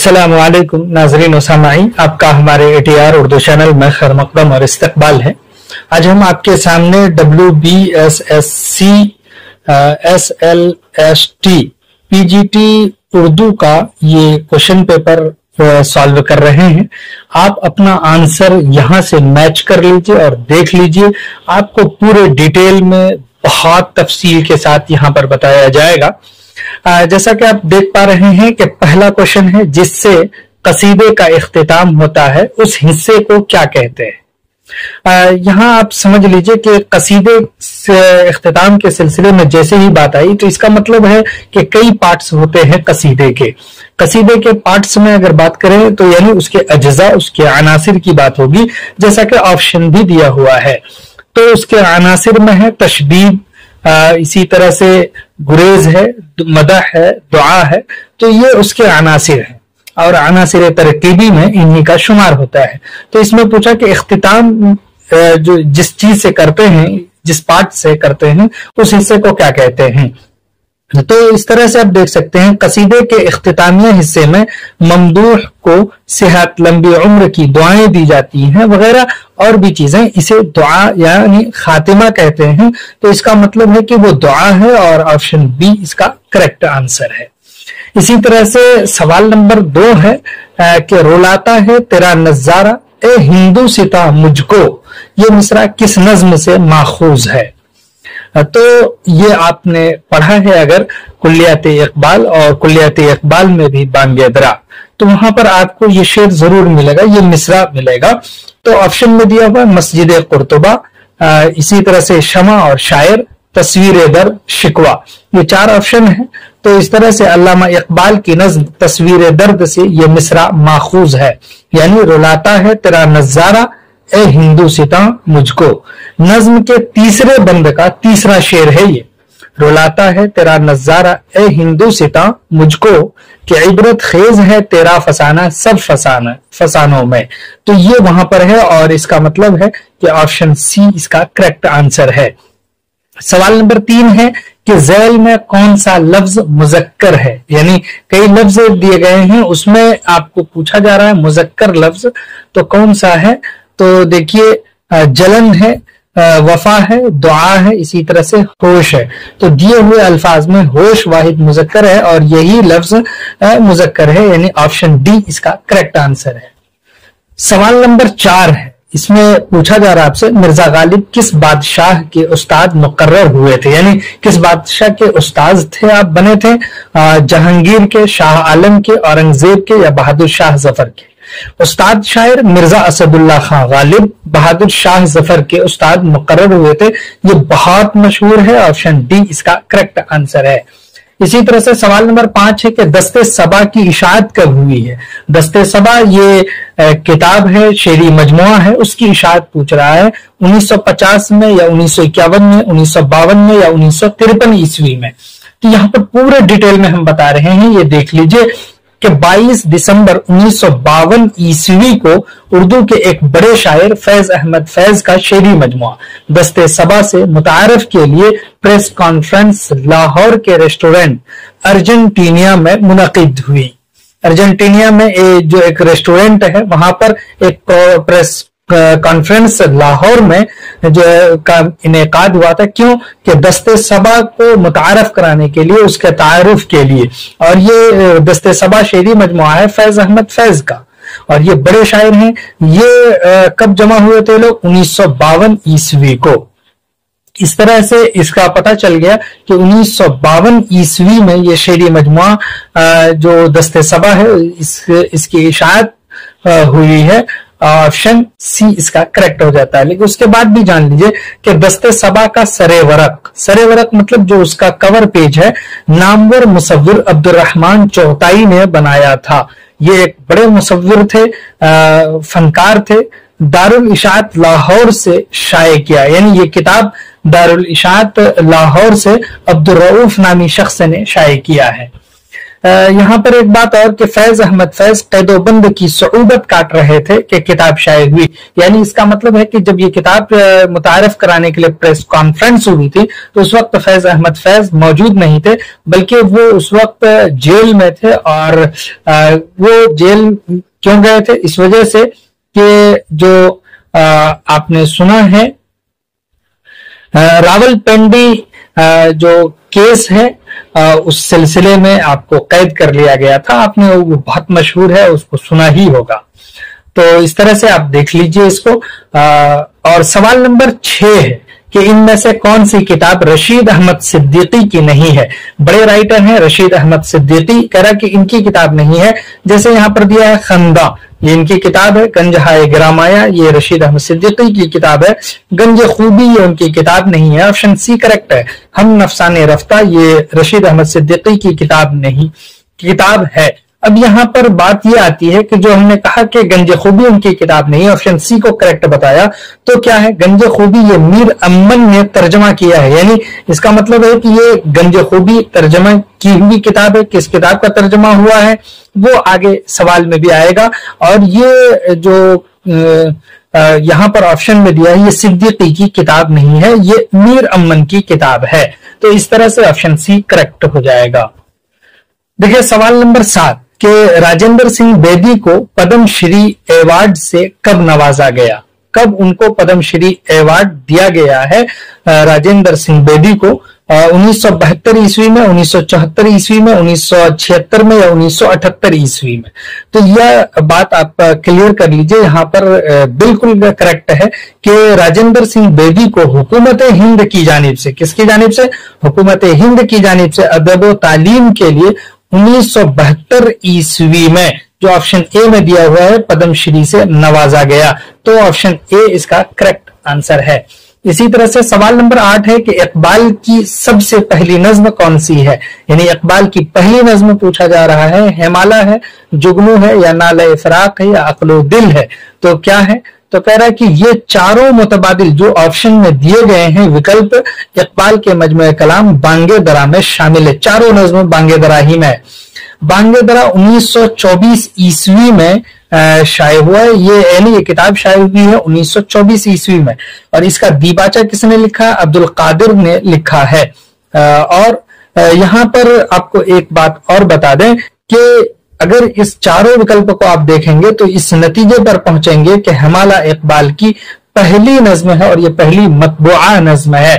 अस्सलाम वालेकुम नाज़रीन और सामाईन, आपका हमारे ATR उर्दू चैनल में खैर मक़दम और इस्तक़बाल है। आज हम आपके सामने WBSSC SLST PGT उर्दू का ये क्वेश्चन पेपर सॉल्व कर रहे हैं। आप अपना आंसर यहां से मैच कर लीजिए और देख लीजिए, आपको पूरे डिटेल में बहुत तफसील के साथ यहां पर बताया जाएगा। जैसा कि आप देख पा रहे हैं कि पहला क्वेश्चन है, जिससे कसीदे का इख्तिताम होता है उस हिस्से को क्या कहते हैं। यहां आप समझ लीजिए कि कसीदे से इख्तिताम के सिलसिले में जैसे ही बात आई तो इसका मतलब है कि कई पार्ट्स होते हैं कसीदे के पार्ट्स में अगर बात करें तो यानी उसके अज्जा, उसके अनासिर की बात होगी, जैसा कि ऑप्शन भी दिया हुआ है। तो उसके अनासिर में है तशदीद, इसी तरह से गुरेज है, मदह है, दुआ है, तो ये उसके अनासिर हैं और अनासिर तरकीबी में इन्हीं का शुमार होता है। तो इसमें पूछा कि इख्तिताम जो जिस चीज से करते हैं, जिस पार्ट से करते हैं, उस हिस्से को क्या कहते हैं। तो इस तरह से आप देख सकते हैं, कसीदे के इख्तितामिया हिस्से में ममदूह को सेहत, लंबी उम्र की दुआएं दी जाती हैं वगैरह और भी चीजें, इसे दुआ यानी खातिमा कहते हैं। तो इसका मतलब है कि वो दुआ है और ऑप्शन बी इसका करेक्ट आंसर है। इसी तरह से सवाल नंबर 2 है कि रुलाता है तेरा नजारा ए हिंदू सिता मुझको, ये मिसरा किस नज्म से माखूज है। तो ये आपने पढ़ा है अगर कुल्लियात इकबाल, और कुल्लियात इकबाल में भी बांगे दरा, तो वहां पर आपको ये शेर जरूर मिलेगा, ये मिसरा मिलेगा। तो ऑप्शन में दिया हुआ मस्जिद कुर्तुबा, इसी तरह से शमा और शायर, तस्वीर दर, शिकवा, ये 4 ऑप्शन है। तो इस तरह से अल्लामा इकबाल की नज्म तस्वीर दर्द से ये मिसरा माखूज है, यानी रुलाता है तेरा नजारा ए हिंदू सिता मुझको। नज्म के तीसरे बंद का तीसरा शेर है ये, रुलाता है तेरा नजारा ए हिंदू सिता मुझको, कि इबरत खेज है तेरा फसाना सब फसानों में। तो ये वहां पर है और इसका मतलब है कि ऑप्शन सी इसका करेक्ट आंसर है। सवाल नंबर 3 है कि ज़ैल में कौन सा लफ्ज मुज़क्कर है, यानी कई लफ्ज दिए गए हैं, उसमें आपको पूछा जा रहा है मुज़क्कर लफ्ज तो कौन सा है। तो देखिए, जलन है, वफा है, दुआ है, इसी तरह से होश है। तो दिए हुए अल्फाज में होश वाहिद मुज़क्कर है और यही लफ्ज मुज़क्कर है, यानी ऑप्शन डी इसका करेक्ट आंसर है। सवाल नंबर 4 है, इसमें पूछा जा रहा है आपसे, मिर्जा गालिब किस बादशाह के उस्ताद मुकर्रर हुए थे, यानी किस बादशाह के उस्ताद थे आप बने थे, जहांगीर के, शाह आलम के, औरंगजेब के या बहादुर शाह जफर के। उस्ताद शायर मिर्जा असदुल्ला खां गालिब बहादुर शाह जफर के उस्ताद मुकर्रर हुए थे, ये बहुत मशहूर है, ऑप्शन डी इसका करेक्ट आंसर है। इसी तरह से सवाल नंबर 5 है कि दस्ते सबा की इशाअत कब हुई है। दस्ते सबा ये किताब है, शेरी मजमुआ है, उसकी इशाअत पूछ रहा है 1950 में या 1951 में, 1952 में या 1953 ईस्वी में। तो यहाँ पर पूरे डिटेल में हम बता रहे हैं, ये देख लीजिए कि 22 दिसंबर 1952 ईस्वी को उर्दू के एक बड़े शायर फैज अहमद फैज का शेरी मजमुआ दस्ते सबा से मुतारफ के लिए प्रेस कॉन्फ्रेंस लाहौर के रेस्टोरेंट अर्जेंटीनिया में मुनक़िद हुई। अर्जेंटीनिया में जो एक रेस्टोरेंट है, वहां पर एक प्रेस कॉन्फ्रेंस लाहौर में जो का इनेकाद हुआ था। क्यों? कि दस्ते सबा को मुतारफ कराने के लिए, उसके तारुफ के लिए। और ये दस्ते सबा शेरी मजमुआ है फैज अहमद फैज का, और ये बड़े शायर हैं। ये कब जमा हुए थे लोग? 1952 ईस्वी को। इस तरह से इसका पता चल गया कि 1952 ईस्वी में ये शेरी मजमुआ जो दस्ते सबा है, इसकी इशाअत हुई है। ऑप्शन सी इसका करेक्ट हो जाता है। लेकिन उसके बाद भी जान लीजिए कि दस्ते सबा का सरे वरक मतलब जो उसका कवर पेज है, नामवर मुसव्विर अब्दुर्रहमान चौताई ने बनाया था। ये एक बड़े मुसव्विर थे, फनकार थे। दारुल इशाअत लाहौर से शाये किया, यानी ये किताब दारुल इशाअत लाहौर से अब्दुर्रऊफ नामी शख्स ने शाये किया है। यहाँ पर एक बात और कि फैज अहमद फैज कैदोबंद की सऊबत काट रहे थे कि किताब शाये हुई, यानी इसका मतलब है कि जब ये किताब मुतारफ कराने के लिए प्रेस कॉन्फ्रेंस हुई थी तो उस वक्त फैज अहमद फैज मौजूद नहीं थे, बल्कि वो उस वक्त जेल में थे। और वो जेल क्यों गए थे? इस वजह से कि जो आपने सुना है रावलपिंडी जो केस है उस सिलसिले में आपको कैद कर लिया गया था, आपने वो बहुत मशहूर है, उसको सुना ही होगा। तो इस तरह से आप देख लीजिए इसको। और सवाल नंबर 6 है कि इनमें से कौन सी किताब रशीद अहमद सिद्दीकी की नहीं है? बड़े राइटर हैं रशीद अहमद सिद्दीकी, कह रहा कि इनकी किताब नहीं है। जैसे यहां पर दिया है खंदा, ये इनकी किताब है। गंजहाए गिरामाया ये रशीद अहमद सिद्दीकी की किताब है। गंज खूबी ये उनकी किताब नहीं है, ऑप्शन सी करेक्ट है। हम नफसाने रफ्ता ये रशीद अहमद सिद्दीकी की किताब नहीं, किताब है। अब यहां पर बात यह आती है कि जो हमने कहा कि गंज खूबी उनकी किताब नहीं, ऑप्शन सी को करेक्ट बताया, तो क्या है? गंज खूबी ये मीर अम्मन ने तर्जमा किया है, यानी इसका मतलब है कि ये गंज खूबी तर्जमा की हुई किताब है। किस किताब का तर्जमा हुआ है वो आगे सवाल में भी आएगा। और ये जो यहां पर ऑप्शन में दिया है ये सिद्दीकी की किताब नहीं है, ये मीर अम्मन की किताब है। तो इस तरह से ऑप्शन सी करेक्ट हो जाएगा। देखिए सवाल नंबर 7 कि राजेंद्र सिंह बेदी को पद्मश्री अवार्ड से कब नवाजा गया? कब उनको पद्मश्री अवार्ड दिया गया है राजेंद्र सिंह बेदी को? 1972 ईस्वी में, 1974 ईस्वी में, 1976 में या 1978 ईस्वी में? तो यह बात आप क्लियर कर लीजिए। यहाँ पर बिल्कुल करेक्ट है कि राजेंद्र सिंह बेदी को हुकूमत हिंद की जानिब से, किसकी जानिब से? हुकूमत हिंद की जानिब से अदब व तालीम के लिए 1972 ईस्वी में, जो ऑप्शन ए में दिया हुआ है, पद्मश्री से नवाजा गया। तो ऑप्शन ए इसका करेक्ट आंसर है। इसी तरह से सवाल नंबर 8 है कि इकबाल की सबसे पहली नज्म कौन सी है? यानी इकबाल की पहली नज्म पूछा जा रहा है, हेमाला है, जुगनू है, या नाले फराक है, या अक्लो दिल है? तो क्या है? तो कह रहा है कि ये चारों मुतबादिल जो ऑप्शन में दिए गए हैं विकल्प, इकबाल के मजमूए कलाम बांगे दरा में शामिल है। चारों नज्म बांगे दरा ही में। बांगे दरा 1924 ईस्वी में शाये हुआ है, ये किताब शाये हुई है 1924 ईस्वी में। और इसका दीबाचा किसने लिखा? अब्दुल कादिर ने लिखा है। और यहां पर आपको एक बात और बता दें कि अगर इस चारों विकल्प को आप देखेंगे तो इस नतीजे पर पहुंचेंगे कि हमाला इकबाल की पहली नज्म है और ये पहली मतबुआ नज्म है।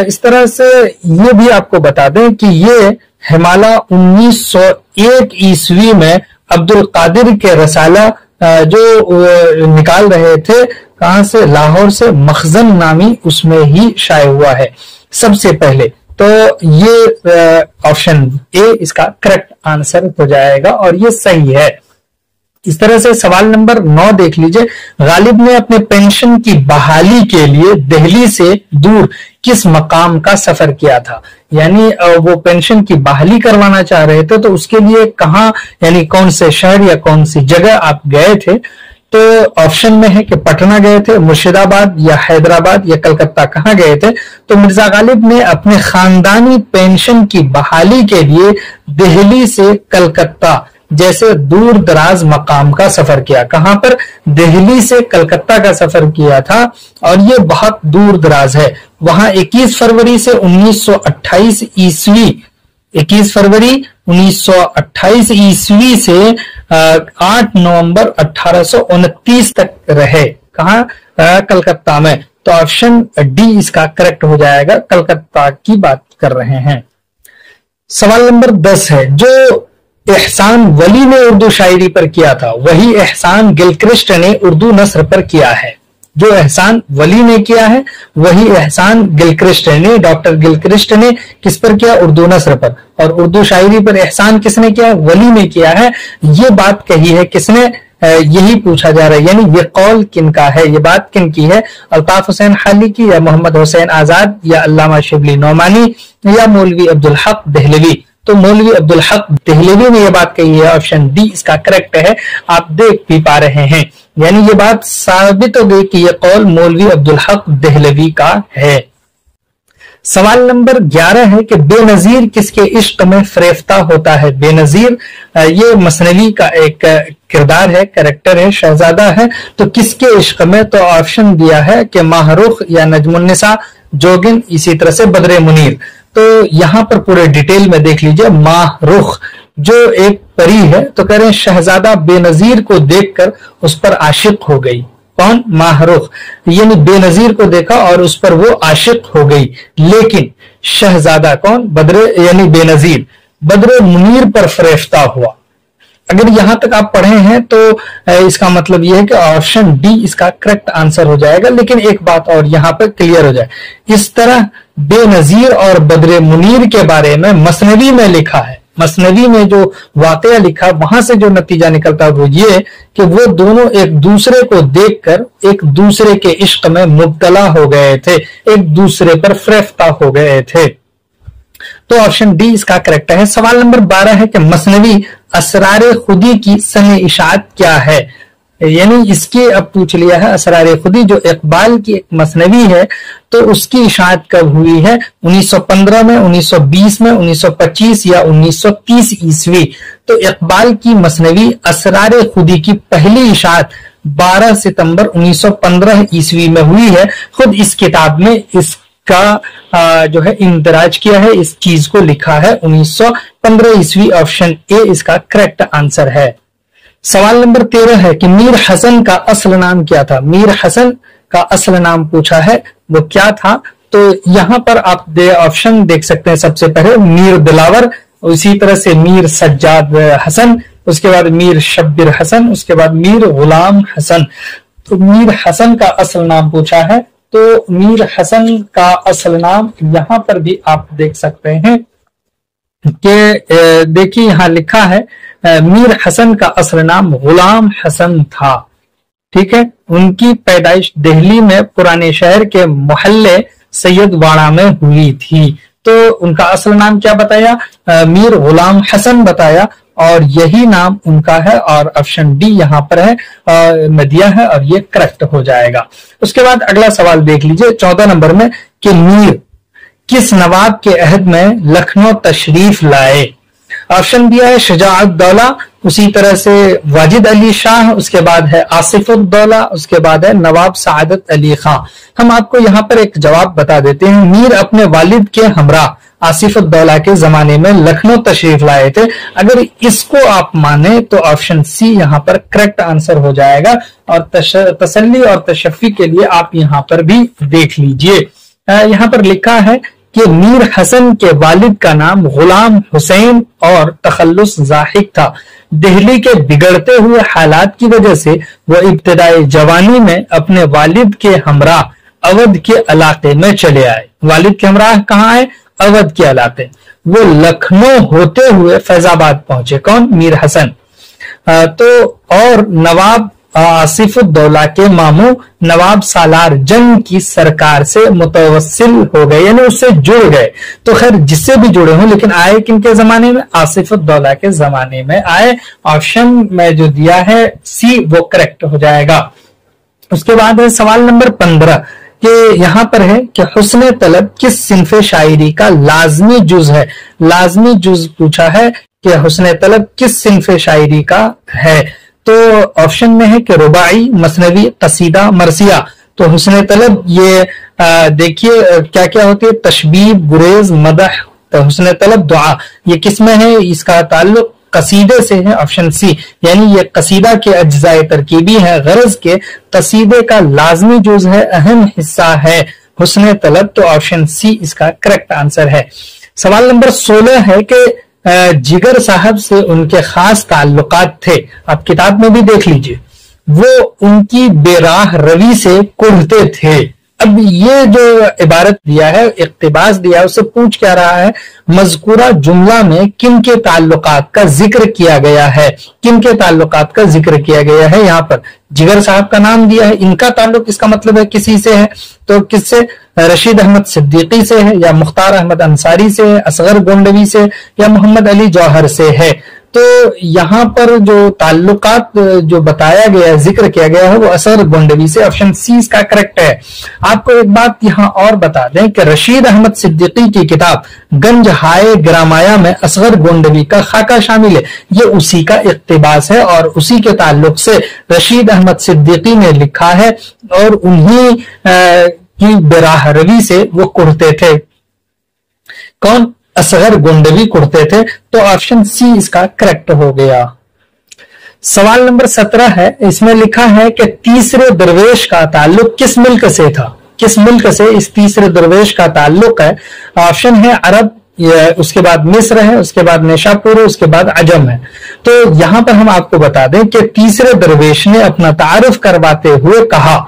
इस तरह से ये भी आपको बता दें कि ये हिमाला 1901 ईस्वी में अब्दुल कादिर के रसाला जो निकाल रहे थे, कहां से? लाहौर से, मखजन नामी, उसमें ही शाये हुआ है सबसे पहले। तो ये ऑप्शन ए इसका करेक्ट आंसर हो जाएगा और ये सही है। इस तरह से सवाल नंबर 9 देख लीजिए। गालिब ने अपने पेंशन की बहाली के लिए दिल्ली से दूर किस मकाम का सफर किया था? यानी वो पेंशन की बहाली करवाना चाह रहे थे, तो उसके लिए कहां, यानी कौन से शहर या कौन सी जगह आप गए थे? तो ऑप्शन में है कि पटना गए थे, मुर्शिदाबाद या हैदराबाद या कलकत्ता, कहां गए थे? तो मिर्जा गालिब ने अपने खानदानी पेंशन की बहाली के लिए दिल्ली से कलकत्ता जैसे दूर दराज मकाम का सफर किया। कहां पर? दिल्ली से कलकत्ता का सफर किया था और ये बहुत दूर दराज है। वहां 21 फरवरी से 1928 ईस्वी 21 फरवरी 1928 ईस्वी से 8 नवंबर 1829 तक रहे। कहां? कलकत्ता में। तो ऑप्शन डी इसका करेक्ट हो जाएगा, कलकत्ता की बात कर रहे हैं। सवाल नंबर 10 है, जो एहसान वली ने उर्दू शायरी पर किया था वही एहसान गिलक्रिस्ट ने उर्दू नस्र पर किया है। जो एहसान वली ने किया है वही एहसान गिलक्रिस्ट ने, डॉक्टर गिलक्रिस्ट ने किस पर किया? उर्दू नस्र पर। और उर्दू शायरी पर एहसान किसने किया? वली ने किया है। ये बात कही है किसने? यही पूछा जा रहा है, यानी ये कौल किन का है, ये बात किन की है? अल्ताफ हुसैन हाली की, या मोहम्मद हुसैन आजाद, या अल्लामा शिबली नौमानी, या मौलवी अब्दुल हक दहलवी? तो मौलवी अब्दुल हक दहलवी ने यह बात कही है, ऑप्शन डी इसका करेक्ट है। आप देख भी पा रहे हैं, यानी ये बात साबित हो गई कि यह कौल मौलवी अब्दुल हक दहलवी का है। सवाल नंबर 11 है कि बेनजीर किसके इश्क में फरेफ्ता होता है। बेनजीर ये मसनवी का एक किरदार है, कैरेक्टर है, शहजादा है, तो किसके इश्क में? तो ऑप्शन दिया है कि माहरुख या नजमुन्निसा, जोगिन, इसी तरह से बद्रे मुनीर। तो यहां पर पूरे डिटेल में देख लीजिए। माहरुख जो एक परी है, तो कह रहे हैं शहजादा बेनजीर को देखकर उस पर आशिक हो गई। कौन? माहरुख, यानी बेनजीर को देखा और उस पर वो आशिक हो गई। लेकिन शहजादा कौन? बद्रे यानी बेनजीर बद्रे मुनीर पर फरेफ्ता हुआ। अगर यहां तक आप पढ़े हैं तो इसका मतलब यह है कि ऑप्शन डी इसका करेक्ट आंसर हो जाएगा। लेकिन एक बात और यहां पर क्लियर हो जाए, इस तरह बेनजीर और बद्रे मुनीर के बारे में मसनवी में लिखा है। मसनवी में जो वाकया लिखा, वहां से जो नतीजा निकलता है वो ये कि वो दोनों एक दूसरे को देखकर एक दूसरे के इश्क में मुब्तला हो गए थे, एक दूसरे पर फरेफ्ता हो गए थे। तो ऑप्शन डी इसका करेक्ट है। सवाल नंबर 12 है कि मसनवी असरारे खुदी की सने इशात क्या है। यानी इसके अब पूछ लिया है असरारे खुदी, जो इकबाल की एक मसनवी है, तो उसकी इशात कब हुई है? 1915 में, 1920 में, 1925 या 1930 ईस्वी। तो इकबाल की मसनवी असरारे खुदी की पहली इशात 12 सितंबर 1915 ईस्वी में हुई है। खुद इस किताब में इसका जो है इंदराज किया है, इस चीज को लिखा है 1915 ईस्वी। ऑप्शन ए इसका करेक्ट आंसर है। सवाल नंबर 13 है कि मीर हसन का असल नाम क्या था। मीर हसन का असल नाम पूछा है, वो क्या था? तो यहां पर आप ऑप्शन देख सकते हैं। सबसे पहले मीर दिलावर, उसी तरह से मीर सज्जाद हसन, उसके बाद मीर शब्बीर हसन, उसके बाद मीर गुलाम हसन। तो मीर हसन का असल नाम पूछा है, तो मीर हसन का असल नाम यहां पर भी आप देख सकते हैं कि देखिए यहां लिखा है मीर हसन का असल नाम गुलाम हसन था। ठीक है, उनकी पैदाइश दिल्ली में पुराने शहर के मोहल्ले सैयदवाड़ा में हुई थी। तो उनका असल नाम क्या बताया? मीर गुलाम हसन बताया, और यही नाम उनका है। और ऑप्शन डी यहां पर है मदिया है, और ये करेक्ट हो जाएगा। उसके बाद अगला सवाल देख लीजिए 14 नंबर में कि मीर किस नवाब के अहद में लखनऊ तशरीफ लाए। ऑप्शन दिया है शुजाउद्दौला, उसी तरह से वाजिद अली शाह, उसके बाद है आसिफुद्दौला, उसके बाद है नवाब सआदत अली खां। हम आपको यहाँ पर एक जवाब बता देते हैं। मीर अपने वालिद के हमरा आसिफुद्दौला के जमाने में लखनऊ तशरीफ लाए थे। अगर इसको आप माने तो ऑप्शन सी यहाँ पर करेक्ट आंसर हो जाएगा। और तसल्ली और तशफ़ी के लिए आप यहाँ पर भी देख लीजिए। यहाँ पर लिखा है कि मीर हसन के वालिद का नाम गुलाम हुसैन और तखल्लुस जाहिक था। दिल्ली के बिगड़ते हुए हालात की वजह से वो इब्तिदाई जवानी में अपने वालिद के हमराह अवध के इलाके में चले आए। वालिद के हमराह कहाँ आए? अवध के इलाके। वो लखनऊ होते हुए फैजाबाद पहुंचे। कौन? मीर हसन। तो और नवाब आसिफुद्दौला के मामू नवाब सालार जंग की सरकार से मुतवस्सिल हो गए, यानी उससे जुड़ गए। तो खैर जिससे भी जुड़े हों, लेकिन आए किनके जमाने में? आसिफुद्दौला के जमाने में आए। ऑप्शन में जो दिया है सी वो करेक्ट हो जाएगा। उसके बाद है सवाल नंबर 15 कि यहां पर है कि हुस्न तलब किस सिन्फ़े शायरी का लाजमी जुज है। लाजमी जुज पूछा है कि हुस्न तलब किस सिन्फ़े शायरी का है। तो ऑप्शन में है कि रुबाई, मसनवी, कसीदा, मरसिया। तो हुस्न तलब ये देखिए क्या क्या होती है? तशबीह, गुरेज, मदह। तो हुस्न तलब दुआ ये किस में है? इसका ताल्लुक कसीदे से है। ऑप्शन सी, यानी ये कसीदा के अज्जाए तरकीबी है, गरज के कसीदे का लाजमी जुज है, अहम हिस्सा है हुस्न तलब। तो ऑप्शन सी इसका करेक्ट आंसर है। सवाल नंबर 16 है कि जिगर साहब से उनके खास ताल्लुकात थे। आप किताब में भी देख लीजिए, वो उनकी बेराह रवि से कुढ़ते थे। अब ये जो इबारत दिया है, इक्तिबास दिया है, उससे पूछ क्या रहा है? मज़कूरा जुमला में किन के ताल्लुकात का जिक्र किया गया है? किन के ताल्लुकात का जिक्र किया गया है? यहाँ पर जिगर साहब का नाम दिया है, इनका ताल्लुक इसका मतलब है किसी से है। तो किससे? रशीद अहमद सिद्दीकी से है, या मुख्तार अहमद अंसारी से है, असगर गोंडवी से, या मोहम्मद अली जौहर से है। तो यहाँ पर जो ताल्लुकात जो बताया गया, जिक्र किया गया है, वो असगर गोंडवी से। ऑप्शन सी इसका करेक्ट है। आपको एक बात यहाँ और बता दें कि रशीद अहमद सिद्दीकी की किताब गंज हाय ग्रामाया में असगर गोंडवी का खाका शामिल है। ये उसी का इक्तिबास है और उसी के ताल्लुक से रशीद अहमद सिद्दीकी ने लिखा है और उन्हीं की बेराह रवी से वो कुढ़ते थे। कौन? असगर गोंडवी कुढ़ते थे। तो ऑप्शन सी इसका करेक्ट हो गया। सवाल नंबर 17 है, इसमें लिखा है कि तीसरे दरवेश का ताल्लुक किस मुल्क से था? किस मुल्क से इस तीसरे दरवेश का ताल्लुक है? ऑप्शन है अरब, उसके बाद मिस्र है, उसके बाद नेशापुर है, उसके बाद अजम है। तो यहां पर हम आपको बता दें कि तीसरे दरवेश ने अपना तारुफ करवाते हुए कहा,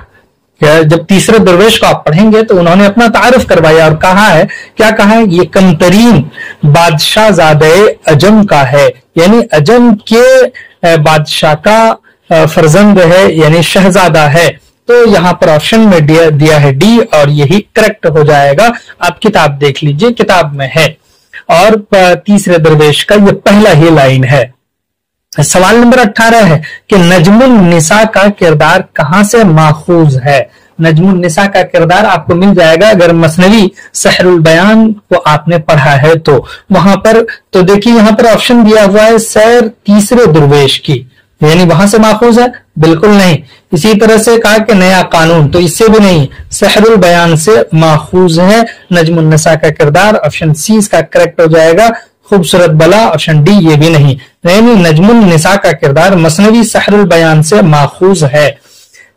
जब तीसरे दरवेश को आप पढ़ेंगे तो उन्होंने अपना तारुफ करवाया और कहा है, क्या कहा है? ये कमतरीन बादशाह ज़ादे अजम का है, यानी अजम के बादशाह का फर्जंद है, यानी शहजादा है। तो यहाँ पर ऑप्शन में दिया है डी और यही करेक्ट हो जाएगा। आप किताब देख लीजिए, किताब में है और तीसरे दरवेश का ये पहला ही लाइन है। सवाल नंबर 18 है कि नजमुन निसा का किरदार कहां से माखूज है? नजमुन निसा का किरदार आपको मिल जाएगा अगर मसनवी सहरुल बयान को आपने पढ़ा है तो वहां पर। तो देखिए यहाँ पर ऑप्शन दिया हुआ है सैर तीसरे दरवेश की, यानी वहां से माखूज है? बिल्कुल नहीं। इसी तरह से कहा कि नया कानून, तो इससे भी नहीं, सहरुल बयान से माखूज है नजमुन निसा का किरदार। ऑप्शन सी इसका करेक्ट हो जाएगा। खूबसूरत बला, ऑप्शन डी ये भी नहीं, यानी नजमुन निसा का किरदार मसनवी सहरुल बयान से माखूज है।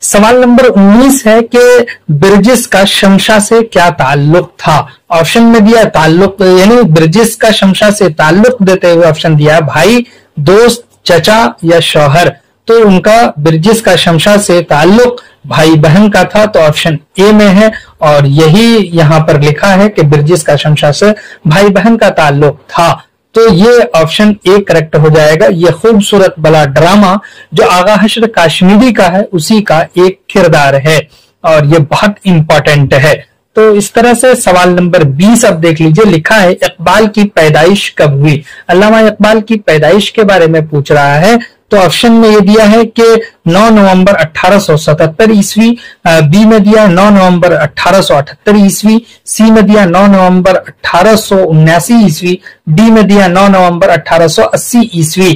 सवाल नंबर 19 है कि बिरजिस का शमशा से क्या ताल्लुक था? ऑप्शन में दिया ताल्लुक, यानी बिरजिस का शमशा से ताल्लुक देते हुए ऑप्शन दिया भाई, दोस्त, चचा या शौहर। तो उनका बिरजिस का शमशा से ताल्लुक भाई बहन का था, तो ऑप्शन ए में है और यही यहां पर लिखा है कि बिरजिस का शमशा से भाई बहन का ताल्लुक था। तो ये ऑप्शन ए करेक्ट हो जाएगा। ये खूबसूरत बला ड्रामा जो आगा हशर काश्मीरी का है उसी का एक किरदार है और ये बहुत इंपॉर्टेंट है। तो इस तरह से सवाल नंबर 20 अब देख लीजिए, लिखा है इकबाल की पैदाइश कब हुई? अल्लामा इकबाल की पैदाइश के बारे में पूछ रहा है। तो ऑप्शन में ये दिया है कि 9 नवंबर 1877 ईस्वी, बी में दिया 9 नवंबर 1878 ईस्वी, सी में दिया 9 नवंबर 1879 ईस्वी, डी में दिया 9 नवंबर 1880 ईस्वी।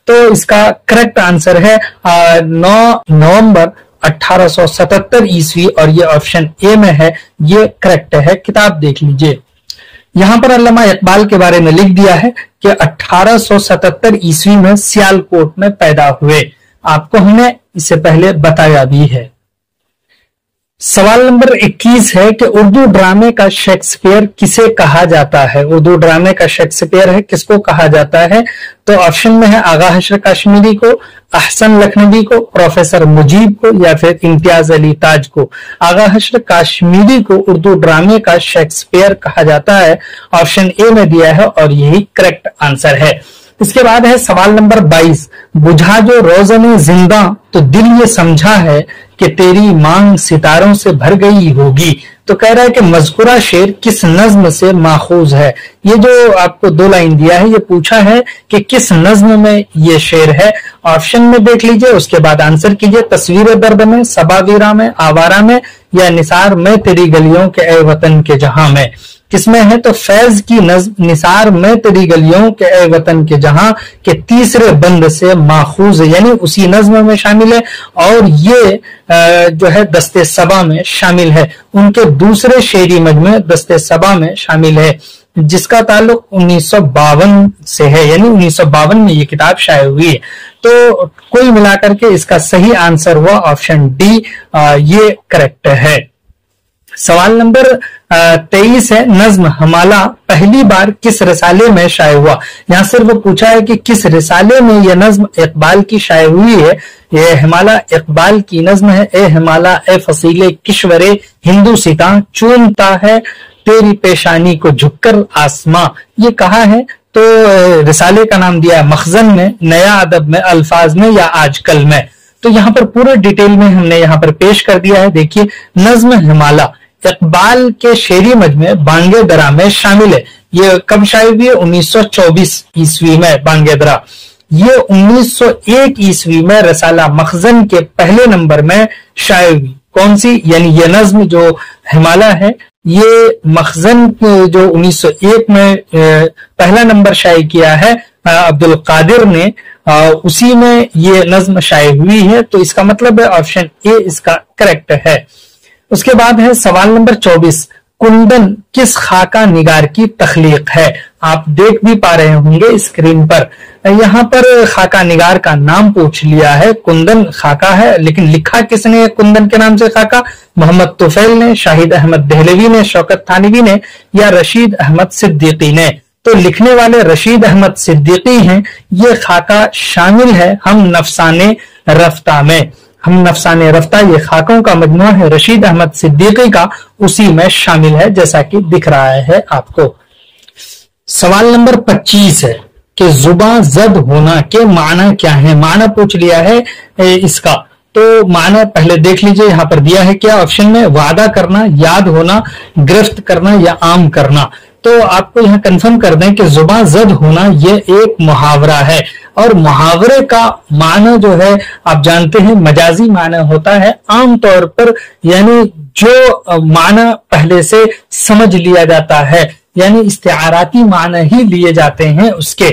तो इसका करेक्ट आंसर है 9 नवंबर 1877 ईस्वी और ये ऑप्शन ए में है, ये करेक्ट है। किताब देख लीजिए, यहां पर अल्लामा इकबाल के बारे में लिख दिया है कि 1877 ईस्वी में सियालकोट में पैदा हुए। आपको हमने इससे पहले बताया भी है। सवाल नंबर 21 है कि उर्दू ड्रामे का शेक्सपियर किसे कहा जाता है? उर्दू ड्रामे का शेक्सपियर है किसको कहा जाता है? तो ऑप्शन में है आगा हशर काश्मीरी को, अहसन लखनवी को, प्रोफेसर मुजीब को या फिर इम्तियाज अली ताज को। आगा हशर काश्मीरी को उर्दू ड्रामे का शेक्सपियर कहा जाता है, ऑप्शन ए में दिया है और यही करेक्ट आंसर है। इसके बाद है सवाल नंबर 22, बुझा जो रोज़ने जिंदा तो दिल ये समझा है कि तेरी मांग सितारों से भर गई होगी। तो कह रहा है कि मज़कुरा शेर किस नज्म से माखूज है? ये जो आपको 2 लाइन दिया है, ये पूछा है कि किस नज्म में ये शेर है। ऑप्शन में देख लीजिए, उसके बाद आंसर कीजिए। तस्वीर दर्द में, सबावीरा में, आवारा में या निसार में तेरी गलियों के ए वतन के जहां में। किसमें है? तो फैज की नज्म निसार में तेरी गलियों के ए वतन के जहां के तीसरे बंद से माखूज है, यानी उसी नज्म में शामिल है और ये जो है दस्ते सबा में शामिल है। उनके दूसरे शेरी मजमे दस्ते सबा में शामिल है जिसका ताल्लुक 1952 से है, यानी 1952 में ये किताब शाये हुई है। तो कुल मिलाकर के इसका सही आंसर हुआ ऑप्शन डी, ये करेक्ट है। सवाल नंबर 23 है, नज्म हमाला पहली बार किस रिसाले में शाये हुआ? यहाँ सिर्फ पूछा है कि किस रिसाले में यह नज्म इकबाल की शाये हुई है। यह हमाला इकबाल की नज्म है। ए हमाला ए फसीले किश्वरे हिंदू सिता चूमता है तेरी पेशानी को झुककर आसमां, ये कहा है। तो रिसाले का नाम दिया है मखजन में, नया अदब में, अल्फाज में या आजकल में। तो यहाँ पर पूरे डिटेल में हमने यहाँ पर पेश कर दिया है। देखिए, नज्म हिमाला इकबाल के शेरी मजमे बांगे दरा में शामिल है। ये कब शाये हुई है? 1924 ईस्वी में बांगे दरा। ये 1901 ईस्वी में रसाला मखजन के पहले नंबर में शाये हुई। कौन सी? यानी ये नज्म जो हिमालय है, ये मखजन जो 1901 में पहला नंबर शाये किया है अब्दुल कादिर ने, उसी में ये नज्म शाये हुई है। तो इसका मतलब है ऑप्शन ए इसका करेक्ट है। उसके बाद है सवाल नंबर 24, कुंदन किस खाका निगार की तख्लीक है? आप देख भी पा रहे होंगे स्क्रीन पर, यहाँ पर खाका निगार का नाम पूछ लिया है, कुंदन खाका है, लेकिन लिखा किसने कुंदन के नाम से खाका? मोहम्मद तुफैल ने, शाहिद अहमद देहलवी ने, शौकत थानवी ने या रशीद अहमद सिद्दीकी ने? तो लिखने वाले रशीद अहमद सिद्दीकी हैं। ये खाका शामिल है हम नफसाने रफ्ता में। हम नफसाने रफ्ता ये खाकों का मजमूआ है रशीद अहमद सिद्दीकी का, उसी में शामिल है जैसा कि दिख रहा है आपको। सवाल नंबर 25 है कि जुबां जद होना के माना क्या है? माना पूछ लिया है इसका, तो माना पहले देख लीजिए, यहां पर दिया है क्या ऑप्शन में? वादा करना, याद होना, गिरफ्त करना या आम करना। तो आपको यहां कंफर्म कर दें कि जुबां जद होना ये एक मुहावरा है, और मुहावरे का माना जो है आप जानते हैं मजाजी माना होता है आम तौर पर, यानी जो माना पहले से समझ लिया जाता है, यानी इस्तिआराती माना ही लिए जाते हैं उसके।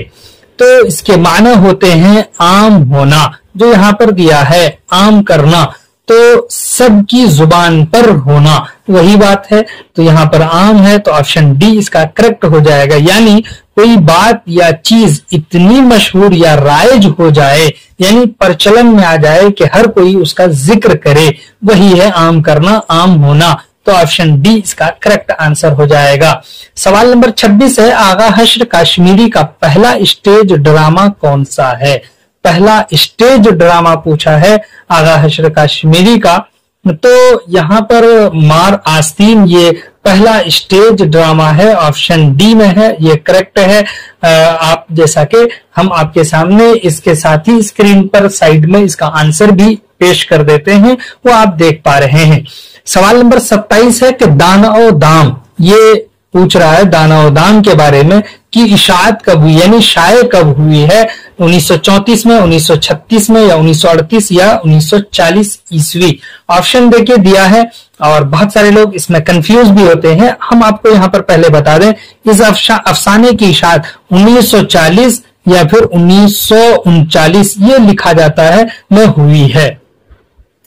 तो इसके माना होते हैं आम होना, जो यहां पर दिया है आम करना, तो सबकी जुबान पर होना, वही बात है। तो यहां पर आम है, तो ऑप्शन डी इसका करेक्ट हो जाएगा। यानी कोई बात या चीज इतनी मशहूर या राइज हो जाए, यानी प्रचलन में आ जाए कि हर कोई उसका जिक्र करे, वही है आम करना, आम होना। तो ऑप्शन डी इसका करेक्ट आंसर हो जाएगा। सवाल नंबर 26 है, आगा हश्र काश्मीरी का पहला स्टेज ड्रामा कौन सा है? पहला स्टेज ड्रामा पूछा है आगा हश्र काश्मीरी का, तो यहां पर मार आस्तीन ये पहला स्टेज ड्रामा है, ऑप्शन डी में है, ये करेक्ट है। आप जैसा कि हम आपके सामने इसके साथ ही स्क्रीन पर साइड में इसका आंसर भी पेश कर देते हैं, वो आप देख पा रहे हैं। सवाल नंबर 27 है कि दाना और दाम, ये पूछ रहा है दाना और दाम के बारे में कि इशाअत कब हुई, यानी शाये कब हुई है? 1934 में, 1936 में या 1938 या 1940 ईस्वी? ऑप्शन देखिए दिया है, और बहुत सारे लोग इसमें कंफ्यूज भी होते हैं। हम आपको यहां पर पहले बता दें, इस अफसाने की इशाअत 1940 या फिर 1939 ये लिखा जाता है में हुई है,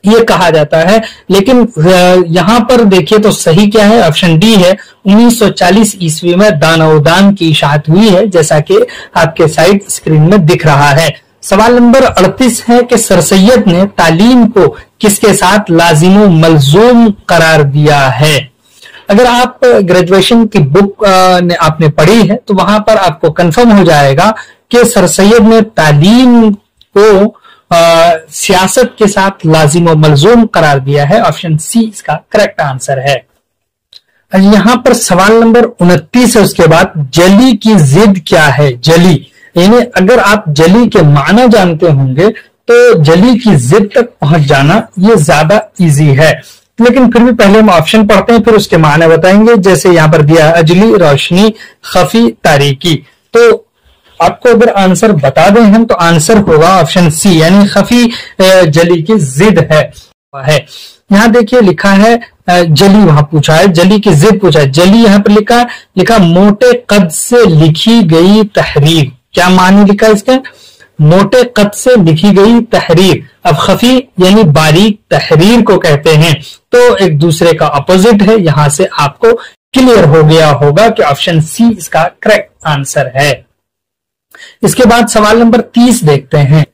ये कहा जाता है, लेकिन यहां पर देखिए तो सही क्या है? ऑप्शन डी है, 1940 ईस्वी में दानोदान की इशाअत हुई है, जैसा कि आपके साइड स्क्रीन में दिख रहा है। सवाल नंबर 38 है कि सर सैयद ने तालीम को किसके साथ लाजिम मलजूम करार दिया है? अगर आप ग्रेजुएशन की बुक आपने पढ़ी है तो वहां पर आपको कंफर्म हो जाएगा कि सर सैयद ने तालीम को सियासत के साथ लाजिम और मलजूम करार दिया है, ऑप्शन सी इसका करेक्ट आंसर है। यहां पर सवाल नंबर 29 है, उसके बाद जली की जिद क्या है? जली यानी अगर आप जली के माना जानते होंगे तो जली की जिद तक पहुंच जाना ये ज्यादा इजी है, लेकिन फिर भी पहले हम ऑप्शन पढ़ते हैं, फिर उसके माने बताएंगे। जैसे यहां पर दिया अजली, रोशनी, खफी, तारीकी। तो आपको अगर आंसर बता दें हम, तो आंसर होगा ऑप्शन सी, यानी खफी जली की जिद है। यहां देखिए लिखा है जली, वहां पूछा है जली की जिद पूछा है, जली यहां पर लिखा मोटे कद से लिखी गई तहरीर। क्या माने लिखा इसके? मोटे कद से लिखी गई तहरीर। अब खफी यानी बारीक तहरीर को कहते हैं, तो एक दूसरे का अपोजिट है। यहां से आपको क्लियर हो गया होगा कि ऑप्शन सी इसका करेक्ट आंसर है। इसके बाद सवाल नंबर 30 देखते हैं।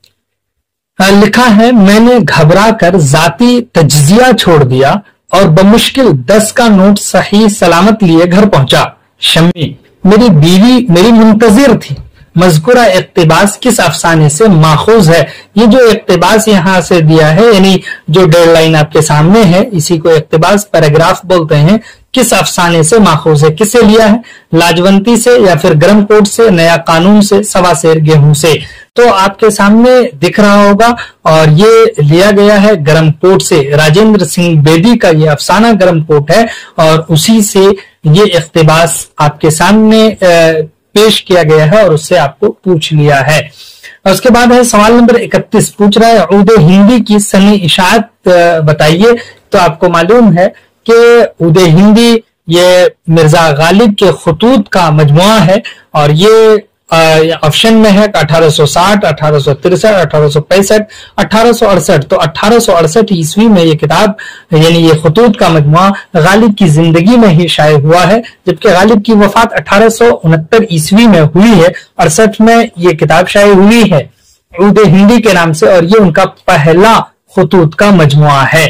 लिखा है मैंने घबरा कर जाती तज्जिया छोड़ दिया और बमुश्किल 10 का नोट सही सलामत लिए घर पहुंचा। शम्मी मेरी बीवी मेरी मुंतजिर थी। मज़कूरा इक़्तिबास किस अफसाने से माखूज है? ये जो इक़्तिबास यहां से दिया है, यानी जो डेडलाइन आपके सामने है, इसी को इक़्तिबास पैराग्राफ बोलते हैं। किस अफसाने से माखूज है? किसे लिया है? लाजवंती से या फिर गरम कोट से, नया कानून से, सवा सेर गेहूं से? तो आपके सामने दिख रहा होगा, और ये लिया गया है गरम कोट से। राजेंद्र सिंह बेदी का ये अफसाना गरम कोट है, और उसी से ये इक़्तिबास आपके सामने पेश किया गया है और उससे आपको पूछ लिया है। और उसके बाद है सवाल नंबर 31, पूछ रहा है उद हिंदी की सनी इशाअत बताइए। तो आपको मालूम है कि उद हिंदी ये मिर्जा गालिब के खतूत का मजमुआ है और ये ऑप्शन में है 1860, 1863, 1865, 1868। तो 1868 ईस्वी में ये किताब यानी ये खतूत का मजमुआ गालिब की जिंदगी में ही शाये हुआ है, जबकि गालिब की वफात 1869 ईस्वी में हुई है। 68 में ये किताब शाये हुई है उद हिंदी के नाम से और ये उनका पहला खतूत का मजमुआ है।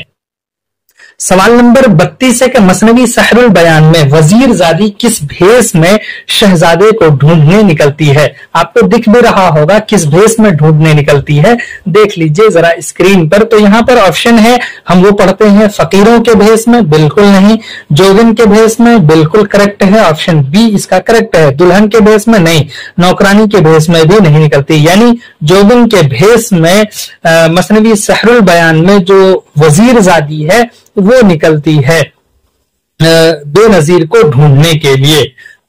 सवाल नंबर 32 है कि मसनवी सहरुल बयान में वजीर जादी किस भेष में शहजादे को ढूंढने निकलती है। आपको दिख भी रहा होगा किस भेष में ढूंढने निकलती है, देख लीजिए जरा स्क्रीन पर। तो यहाँ पर ऑप्शन है, हम वो पढ़ते हैं फकीरों के भेष में, बिल्कुल नहीं। जोगिन के भेष में, बिल्कुल करेक्ट है, ऑप्शन बी इसका करेक्ट है। दुल्हन के भेष में नहीं, नौकरानी के भेष में भी नहीं निकलती, यानी जोगिन के भेष में मसनवी सहरुल बयान में जो वजीर जादी है वो निकलती है बेनजीर को ढूंढने के लिए।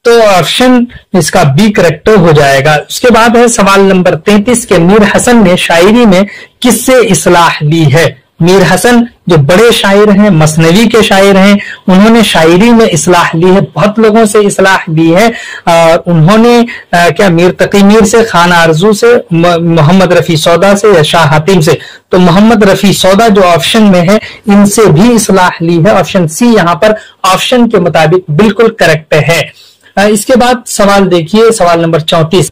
तो ऑप्शन इसका बी करेक्ट हो जाएगा। उसके बाद है सवाल नंबर 33 के मीर हसन ने शायरी में किससे इस्लाह ली है। मीर हसन जो बड़े शायर हैं, मसनवी के शायर हैं, उन्होंने शायरी में इस्लाह ली है, बहुत लोगों से इस्लाह ली है। और उन्होंने क्या मीर तकी मीर से, खान आरजू से, मोहम्मद रफी सौदा से या शाह हातिम से। तो मोहम्मद रफी सौदा जो ऑप्शन में है इनसे भी इस्लाह ली है। ऑप्शन सी यहाँ पर ऑप्शन के मुताबिक बिल्कुल करेक्ट है। इसके बाद सवाल देखिए सवाल नंबर 34,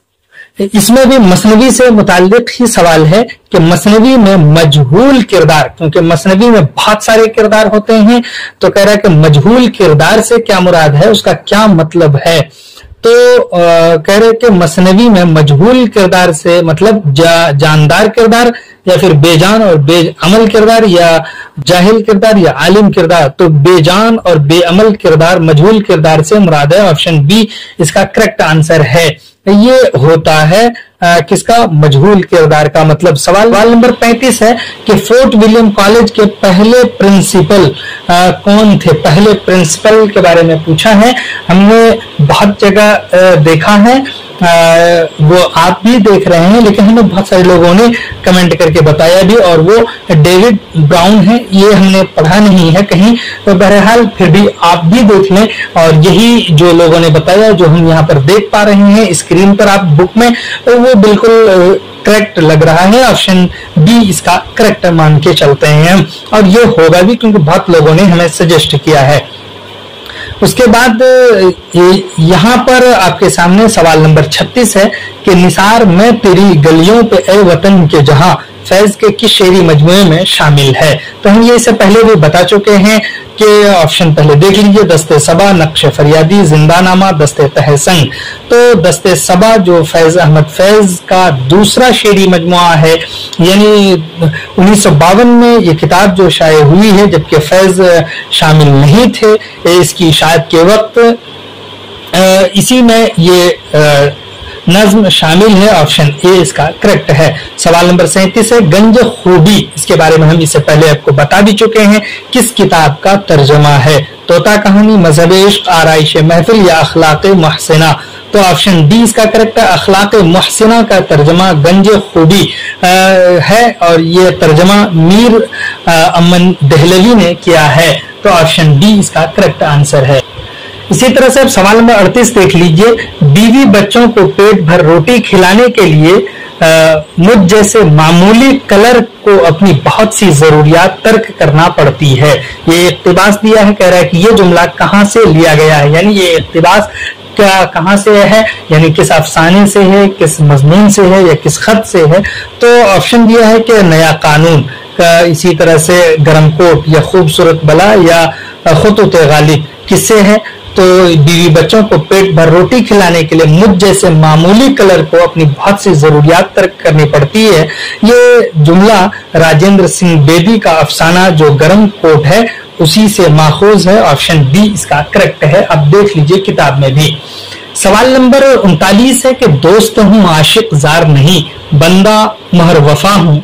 इसमें भी मसनवी से मुताल्लिक ही सवाल है कि मसनवी में मजहूल किरदार, क्योंकि मसनवी में बहुत सारे किरदार होते हैं, तो कह रहा है कि मजहूल किरदार से क्या मुराद है, उसका क्या मतलब है। तो कह रहे कि मसनवी में मजहूल किरदार से मतलब जानदार किरदार या फिर बेजान और बेअमल किरदार या जाहिल किरदार या आलिम किरदार। तो बेजान और बेअमल किरदार मजहूल किरदार से मुराद है, ऑप्शन बी इसका करेक्ट आंसर है। ये होता है किसका, मजहूल किरदार का मतलब। सवाल नंबर 35 है कि फोर्ट विलियम कॉलेज के पहले प्रिंसिपल कौन थे। पहले प्रिंसिपल के बारे में पूछा है, हमने बहुत जगह देखा है, वो आप भी देख रहे हैं, लेकिन हमें बहुत सारे लोगों ने कमेंट करके बताया भी, और वो डेविड ब्राउन है। ये हमने पढ़ा नहीं है कहीं, तो बहरहाल फिर भी आप भी देख लें। और यही जो लोगों ने बताया, जो हम यहाँ पर देख पा रहे हैं स्क्रीन पर आप बुक में, तो वो बिल्कुल करेक्ट लग रहा है। ऑप्शन बी इसका करेक्ट मान के चलते हैं हम, और ये होगा भी क्योंकि बहुत लोगों ने हमें सजेस्ट किया है। उसके बाद यहाँ पर आपके सामने सवाल नंबर 36 है कि निसार मैं तेरी गलियों पे ए वतन के जहां फैज के किस शेरी मजमुए में शामिल है। तो हम ये इससे पहले भी बता चुके हैं कि ऑप्शन पहले देख लीजिए, दस्ते सबा, नक्श फरियादी, जिंदानामा, दस्ते तहसन। तो दस्ते सबा जो फैज अहमद फैज का दूसरा शेरी मजमुआ है, यानी 1952 में ये किताब जो शाये हुई है, जबकि फैज शामिल नहीं थे इसकी इशाअत के वक्त। इसी में ये नज्म शामिल है, ऑप्शन ए इसका करेक्ट है। सवाल नंबर 37 है गंज खूबी, इसके बारे में हम इससे पहले आपको बता भी चुके हैं, किस किताब का तर्जमा है। तोता कहानी, मजहब इश्क, आराइश महफिल या अखलाक मुहसिना। तो ऑप्शन डी इसका करेक्ट है, अखलाक मुहसिना का तर्जमा गंज खूबी है, और ये तर्जमा मीर अमन दहलवी ने किया है। तो ऑप्शन डी इसका करेक्ट आंसर है। इसी तरह से अब सवाल नंबर 38 देख लीजिए, बीवी बच्चों को पेट भर रोटी खिलाने के लिए मुझ जैसे मामूली कलर को अपनी बहुत सी जरूरियात तर्क करना पड़ती है। ये इक्तिबास दिया है, कह रहा है कि ये जुमला कहाँ से लिया गया है, यानी ये इक्तिबास कहाँ से है, यानी किस अफसाने से है, किस मजमून से है या किस खत से है। तो ऑप्शन दिया है कि नया कानून का, इसी तरह से गरम कोट या खूबसूरत बला या खुतूत गालिब किससे है। तो बीवी बच्चों को पेट भर रोटी खिलाने के लिए मुझ जैसे मामूली कलर को अपनी बहुत सी जरूरियात तर्क करनी पड़ती है। ये जुमला राजेंद्र सिंह बेदी का अफसाना जो गरम कोट है उसी से माखूज है, ऑप्शन बी इसका करेक्ट है। अब देख लीजिए किताब में भी। सवाल नंबर 39 है कि दोस्त हूँ आशिक जार नहीं, बंदा महर वफा हूँ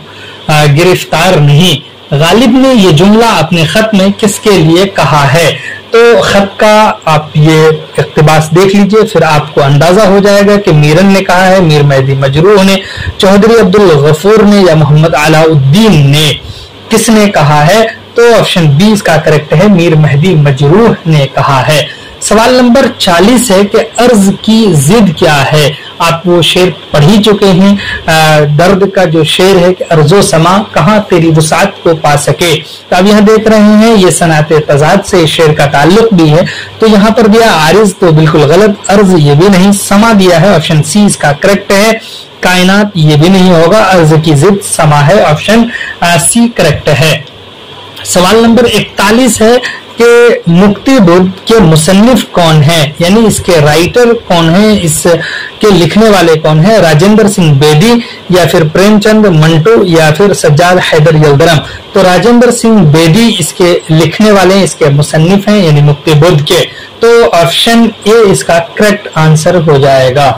गिरफ्तार नहीं। गालिब ने ये जुमला अपने खत में किसके लिए कहा है। तो खत का आप ये इक्तिबास देख लीजिए, फिर आपको अंदाजा हो जाएगा कि मीरन ने कहा है, मीर मेहदी मजरूह ने, चौधरी अब्दुल गफूर ने या मोहम्मद अलाउद्दीन ने, किसने कहा है? तो ऑप्शन बी इसका करेक्ट है, मीर मेहदी मजरूह ने कहा है। सवाल नंबर 40 है कि अर्ज की जिद क्या है? आप वो शेर पढ़ ही चुके हैं, दर्द का जो शेर है कि अर्जो समा कहाँ तेरी वसात को पा सके। तो अब यहाँ देख रहे हैं ये सनात तजाद से इस शेर का ताल्लुक भी है, तो यहाँ पर दिया आरिज तो बिल्कुल गलत, अर्ज ये भी नहीं, समा दिया है, ऑप्शन सी इसका करेक्ट है। कायनात ये भी नहीं होगा, अर्ज की जिद समा है, ऑप्शन सी करेक्ट है। सवाल नंबर 41 है कि मुक्ति बुद्ध के मुसन्निफ कौन है, यानी इसके राइटर कौन है, इसके लिखने वाले कौन है? राजेंद्र सिंह बेदी या फिर प्रेमचंद मंटो या फिर सज्जाद हैदर यल्दरम। तो राजेंद्र सिंह बेदी इसके लिखने वाले हैं, इसके मुसन्निफ हैं, यानी मुक्ति बुद्ध के। तो ऑप्शन ए इसका करेक्ट आंसर हो जाएगा।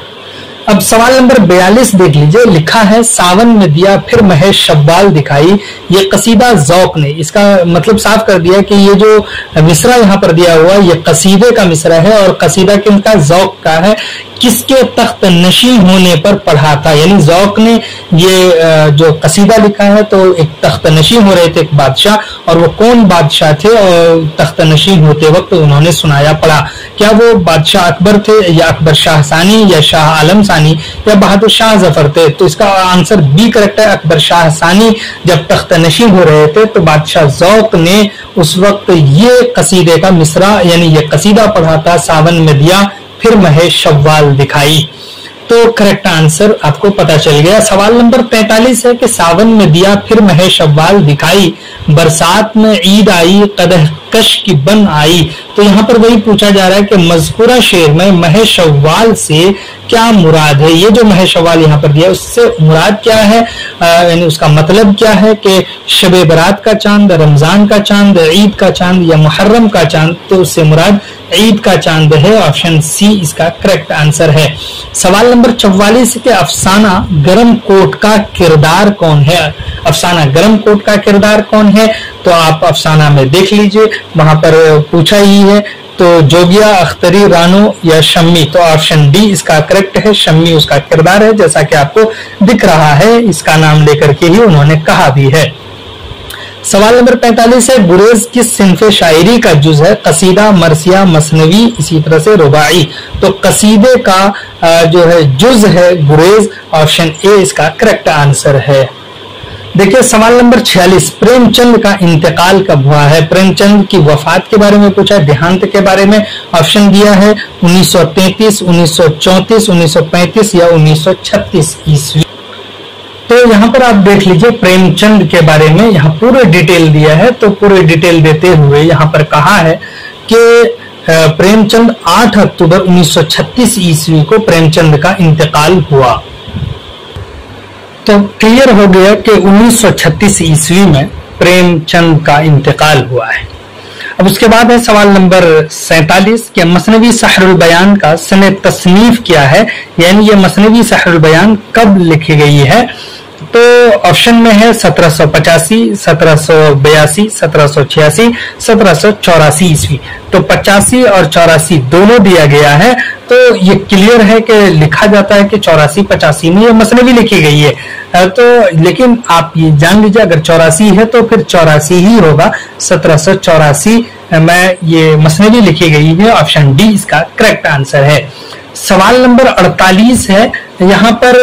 अब सवाल नंबर 42 देख लीजिए, लिखा है सावन में दिया फिर महेश शव्वाल दिखाई, ये कसीदा ज़ौक ने, इसका मतलब साफ कर दिया कि ये जो मिसरा यहाँ पर दिया हुआ ये कसीदे का मिसरा है, और कसीदा किनका? ज़ौक का है। किसके तख्त नशी होने पर पढ़ा था, यानी ज़ौक ने ये जो कसीदा लिखा है तो एक तख्त नशी हो रहे थे एक बादशाह, और वो कौन बादशाह थे और तख्त नशी होते वक्त उन्होंने सुनाया पढ़ा? क्या वो बादशाह अकबर थे या अकबर शाह सानी या शाह आलम सानी या बहादुर शाह जफर थे? तो इसका आंसर बी करेक्ट है, अकबर शाह सानी जब तख्त नशी हो रहे थे तो बादशाह ज़ौक ने उस वक्त ये कसीदे का मिसरा यानी ये कसीदा पढ़ा था, सावन में दिया फिर महेश शव्वाल दिखाई। तो करेक्ट आंसर आपको पता चल गया। सवाल नंबर 43 है कि सावन में दिया फिर महेश शव्वाल दिखाई, बरसात में ईद आई कदह कश की बन आई। तो यहाँ पर वही पूछा जा रहा है कि मज़कूरा शेर में महेश शव्वाल से क्या मुराद है? ये जो महेश शव्वाल यहाँ पर दिया उससे मुराद क्या है, यानी उसका मतलब क्या है कि शबे बरात का चांद, रमजान का चांद, ईद का चांद या मुहर्रम का चांद? तो उससे मुराद ईद का चांद है, ऑप्शन सी इसका करेक्ट आंसर है। सवाल नंबर 44 के अफसाना गरम कोट का किरदार कौन है? अफसाना गरम कोट का किरदार कौन है? तो आप अफसाना में देख लीजिए, वहां पर पूछा ही है। तो जोगिया, अख्तरी, रानो या शम्मी? तो ऑप्शन डी इसका करेक्ट है, शम्मी उसका किरदार है, जैसा कि आपको दिख रहा है, इसका नाम लेकर के ही उन्होंने कहा भी है। सवाल नंबर 45 है गुरेज किस सिन्फ़े शायरी का जुज है? कसीदा, मरसिया, मसनवी, इसी तरह से रुबाई। तो कसीदे का जो है जुज है गुरेज, ऑप्शन ए इसका करेक्ट आंसर है। देखिए सवाल नंबर 46, प्रेमचंद का इंतकाल कब हुआ है? प्रेमचंद की वफात के बारे में पूछा है, देहांत के बारे में। ऑप्शन दिया है 1933, 1934, 1935 या 1936 ईस्वी। तो यहाँ पर आप देख लीजिए प्रेमचंद के बारे में यहाँ पूरे डिटेल दिया है। तो पूरे डिटेल देते हुए यहाँ पर कहा है कि प्रेमचंद 8 अक्टूबर 1936 ईस्वी को प्रेमचंद का इंतकाल हुआ। तो क्लियर हो गया कि 1936 ईस्वी में प्रेमचंद का इंतकाल हुआ है। अब उसके बाद है सवाल नंबर 47 कि मसनवी सहरुल बयान का सने तसनीफ क्या है, यानी ये मसनवी सहरुल बयान कब लिखी गई है? तो ऑप्शन में है 1785, 1782, 1786, 1784 ईस्वी। तो 85 और 84 दोनों दिया गया है, तो ये क्लियर है कि लिखा जाता है कि 84-85 में ये मसनवी लिखी गई है। तो लेकिन आप ये जान लीजिए अगर 84 है तो फिर 84 ही होगा, 1784 में ये मसनवी लिखी गई है, ऑप्शन डी इसका करेक्ट आंसर है। सवाल नंबर 48 है, यहाँ पर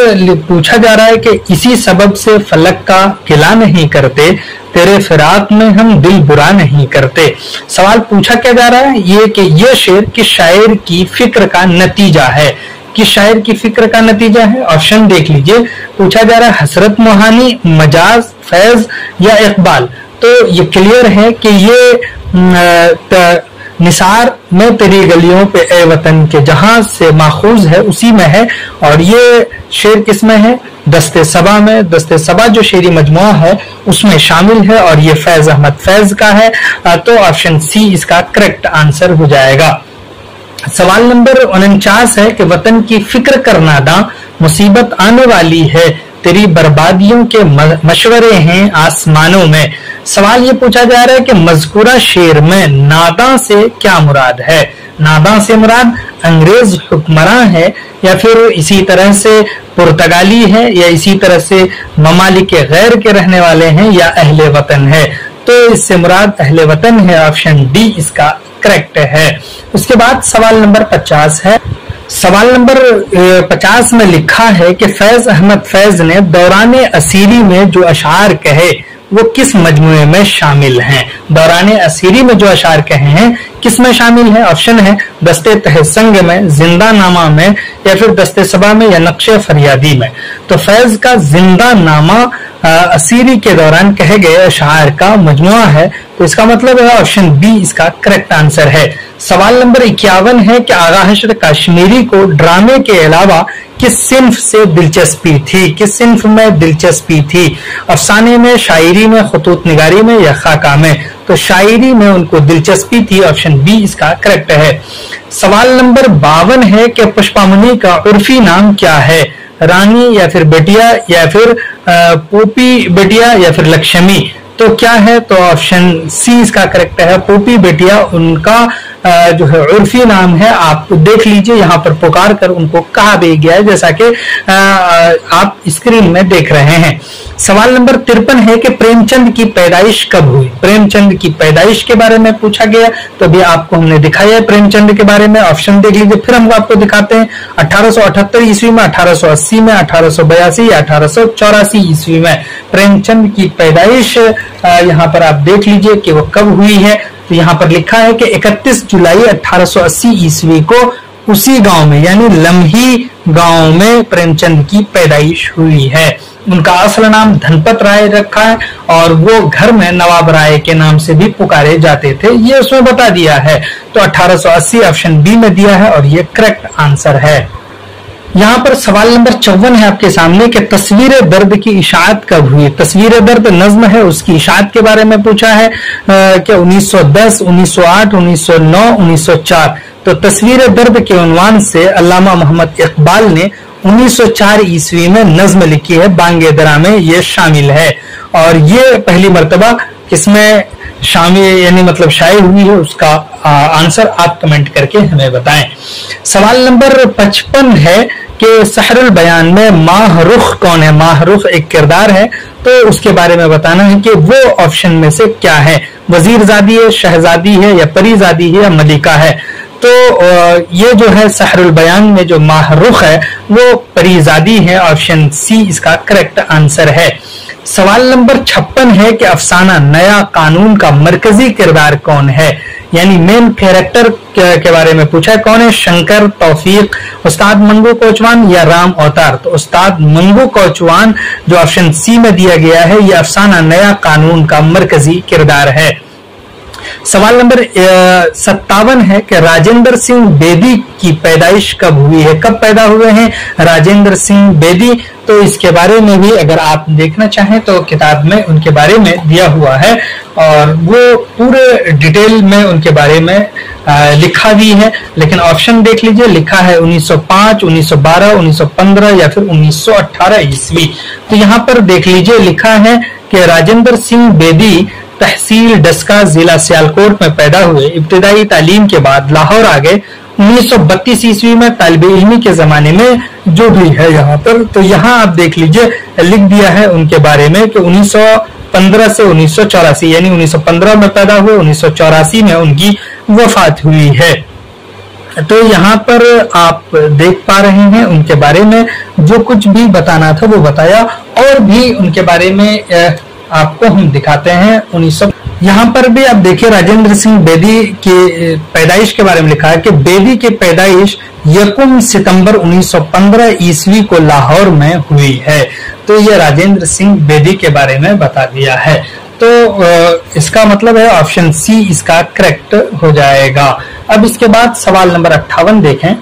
पूछा जा रहा है कि इसी सबब से फलक का गिला नहीं करते, तेरे फिराक में हम दिल बुरा नहीं करते। सवाल पूछा क्या जा रहा है ये कि ये शेर किस शायर की फिक्र का नतीजा है? किस शायर की फिक्र का नतीजा है? ऑप्शन देख लीजिए, पूछा जा रहा है हसरत मोहानी, मजाज, फैज या इकबाल। तो ये क्लियर है कि ये निसार में तेरी गलियों पे ए वतन के जहां से माखूज है उसी में है, और ये शेर किस में है? दस्ते सबा में। दस्ते सबा जो शेरी मजमुआ है उसमें शामिल है, और ये फैज अहमद फैज का है। तो ऑप्शन सी इसका करेक्ट आंसर हो जाएगा। सवाल नंबर 49 है कि वतन की फिक्र करना दा मुसीबत आने वाली है, तेरी बर्बादियों के मशवरे हैं आसमानों में। सवाल ये पूछा जा रहा है कि मज़कूरा शेर में नादा से क्या मुराद है। नादा से मुराद अंग्रेज हुक्मरान है, या फिर इसी तरह से पुर्तगाली है, या इसी तरह से ममालिक गैर के रहने वाले हैं, या अहले वतन है। तो इससे मुराद अहले वतन है, ऑप्शन डी इसका करेक्ट है। उसके बाद सवाल नंबर 50 है। सवाल नंबर 50 में लिखा है कि फैज अहमद फैज ने दौराने असीरी में जो अशार कहे वो किस मजमूए में शामिल हैं। दौराने असीरी में जो अशार कहे हैं किस में शामिल है। ऑप्शन है दस्ते तहसंग में, जिंदा नामा में, या फिर दस्ते सबा में, या नक्शे फरियादी में। तो फैज का जिंदा नामा असीरी के दौरान कहे गए अशार का मजमुआ है, तो इसका मतलब है ऑप्शन बी इसका करेक्ट आंसर है। सवाल नंबर 51 है कि आगा हश्र काश्मीरी को ड्रामे के अलावा किस सिन्फ से दिलचस्पी थी, किस सिन्फ में दिलचस्पी थी। अफसाने में, शायरी में, खुतूत निगारी में, या खाका में। तो शायरी में उनको दिलचस्पी थी, ऑप्शन बी इसका करेक्ट है। सवाल नंबर 52 है कि पुष्पामणि का उर्फी नाम क्या है। रानी, या फिर बेटिया, या फिर पोपी बेटिया, या फिर लक्ष्मी। तो क्या है, तो ऑप्शन सी इसका करेक्ट है। पोपी बेटिया उनका जो है उर्फी नाम है। आप देख लीजिए यहाँ पर पुकार कर उनको कहा भी गया है, जैसा कि आप स्क्रीन में देख रहे हैं। सवाल नंबर 53 है कि प्रेमचंद की पैदाइश कब हुई। प्रेमचंद की पैदाइश के बारे में पूछा गया, तो अभी आपको हमने दिखाया है प्रेमचंद के बारे में। ऑप्शन देख लीजिए, फिर हम आपको दिखाते हैं। 1878 ईस्वी में, 1880 में, 1882 या 1884 ईस्वी में प्रेमचंद की पैदाइश यहाँ पर आप देख लीजिए कि वो कब हुई है। तो यहाँ पर लिखा है कि 31 जुलाई 1880 ईस्वी को उसी गांव में, यानी लम्ही गांव में प्रेमचंद की पैदाइश हुई है। उनका असल नाम धनपत राय रखा है, और वो घर में नवाब राय के नाम से भी पुकारे जाते थे, ये उसमें बता दिया है। तो 1880 ऑप्शन बी में दिया है, और ये करेक्ट आंसर है। यहाँ पर सवाल नंबर 54 है आपके सामने कि तस्वीर दर्द की इशाअत कब हुई। तस्वीर दर्द नज्म है, उसकी इशाअत के बारे में पूछा है कि 1910, 1908, 1909, 1904। तो तस्वीर दर्द के उन्वान से अल्लामा मोहम्मद इकबाल ने 1904 ईस्वी में नज्म लिखी है, बांगे दरा में ये शामिल है। और ये पहली मर्तबा इसमें शामिल यानी मतलब शाये हुई है। उसका आंसर आप कमेंट करके हमें बताएं। सवाल नंबर 55 है कि सहरुल बयान में माहरुख कौन है। माहरुख एक किरदार है, तो उसके बारे में बताना है कि वो ऑप्शन में से क्या है। वजीरजादी है, शहजादी है, या परीजादी है, या मलिका है। तो ये जो है सहरुल बयान में जो माहरुख है वो परीजादी है, ऑप्शन सी इसका करेक्ट आंसर है। सवाल नंबर 56 है कि अफसाना नया कानून का मरकजी किरदार कौन है, यानी मेन कैरेक्टर के बारे में पूछा है। कौन है, शंकर, तौफीक, उस्ताद मंगू कोचवान, या राम अवतार। तो उस्ताद मंगू कोचवान जो ऑप्शन सी में दिया गया है, यह अफसाना नया कानून का मरकजी किरदार है। सवाल नंबर 57 है कि राजेंद्र सिंह बेदी की पैदाइश कब हुई है। कब पैदा हुए हैं राजेंद्र सिंह बेदी। तो इसके बारे में भी अगर आप देखना चाहें तो किताब में उनके बारे में दिया हुआ है, और वो पूरे डिटेल में उनके बारे में लिखा भी है। लेकिन ऑप्शन देख लीजिए, लिखा है 1905, 1912, 1915 या फिर 1918 ईस्वी। तो यहाँ पर देख लीजिए, लिखा है कि राजेंद्र सिंह बेदी तहसील डस्का जिला सियालकोट में पैदा हुए। इब्तिदाई तालीम के बाद लाहौर आ गए। 1932 ईस्वी में तालिबे इल्मी के जमाने में जो भी है यहाँ पर, तो यहाँ आप देख लीजिए लिख दिया है उनके बारे में कि 1915 से 1984, यानी 1915 में पैदा हुए, 1984 में उनकी वफात हुई है। तो यहाँ पर आप देख पा रहे हैं उनके बारे में जो कुछ भी बताना था वो बताया, और भी उनके बारे में आपको हम दिखाते हैं। यहाँ पर भी आप देखिए राजेंद्र सिंह बेदी की पैदाइश के बारे में लिखा है कि बेदी की पैदाइश 1 सितंबर 1915 ईस्वी को लाहौर में हुई है। तो ये राजेंद्र सिंह बेदी के बारे में बता दिया है। तो इसका मतलब है ऑप्शन सी इसका करेक्ट हो जाएगा। अब इसके बाद सवाल नंबर 58 देखें।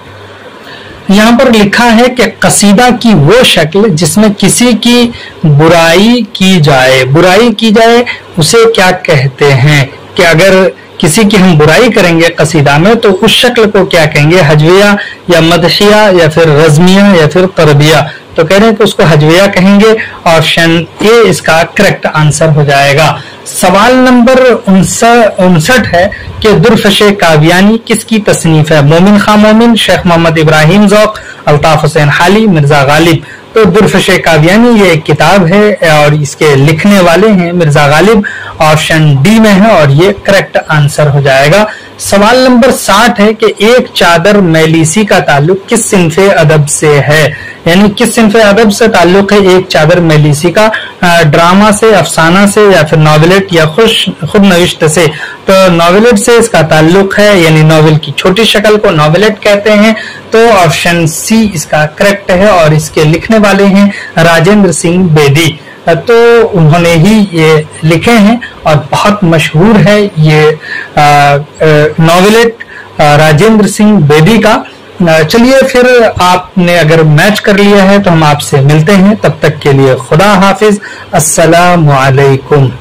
यहाँ पर लिखा है कि कसीदा की वो शक्ल जिसमें किसी की बुराई की जाए। बुराई की जाए उसे क्या कहते हैं, कि अगर किसी की हम बुराई करेंगे कसीदा में तो उस शक्ल को क्या कहेंगे, हजविया या मदहिया या फिर रज़मिया या फिर तरबिया। तो कह रहे हैं कि उसको हजविया कहेंगे। ऑप्शन ए इसका करेक्ट आंसर हो जाएगा। सवाल नंबर 59 है कि दुर्फश काव्यानी किसकी तसनीफ है? मोमिन खां मोमिन, शेख मोहम्मद इब्राहिम ज़ौक़, अल्ताफ हुसैन हाली, मिर्जा गालिब। तो दुर्फश काव्यानी ये एक किताब है और इसके लिखने वाले हैं मिर्जा गालिब। ऑप्शन डी में है और ये करेक्ट आंसर हो जाएगा। सवाल नंबर 60 है कि एक चादर मैलीसी का ताल्लुक किस सिन्फ़े अदब से है? यानी किस सिन्फ़े अदब से ताल्लुक है एक चादर मैलीसी का? ड्रामा से, अफसाना से, या फिर नॉवेलेट या खुद नविश्त से? तो नॉवेलेट से इसका ताल्लुक है, यानी नॉवेल की छोटी शक्ल को नॉवेलेट कहते हैं। तो ऑप्शन सी इसका करेक्ट है और इसके लिखने वाले हैं राजेंद्र सिंह बेदी। तो उन्होंने ही ये लिखे हैं और बहुत मशहूर है ये नॉवेलेट राजेंद्र सिंह बेदी का। चलिए फिर आपने अगर मैच कर लिया है तो हम आपसे मिलते हैं, तब तक के लिए खुदा हाफिज, अस्सलामु अलैकुम।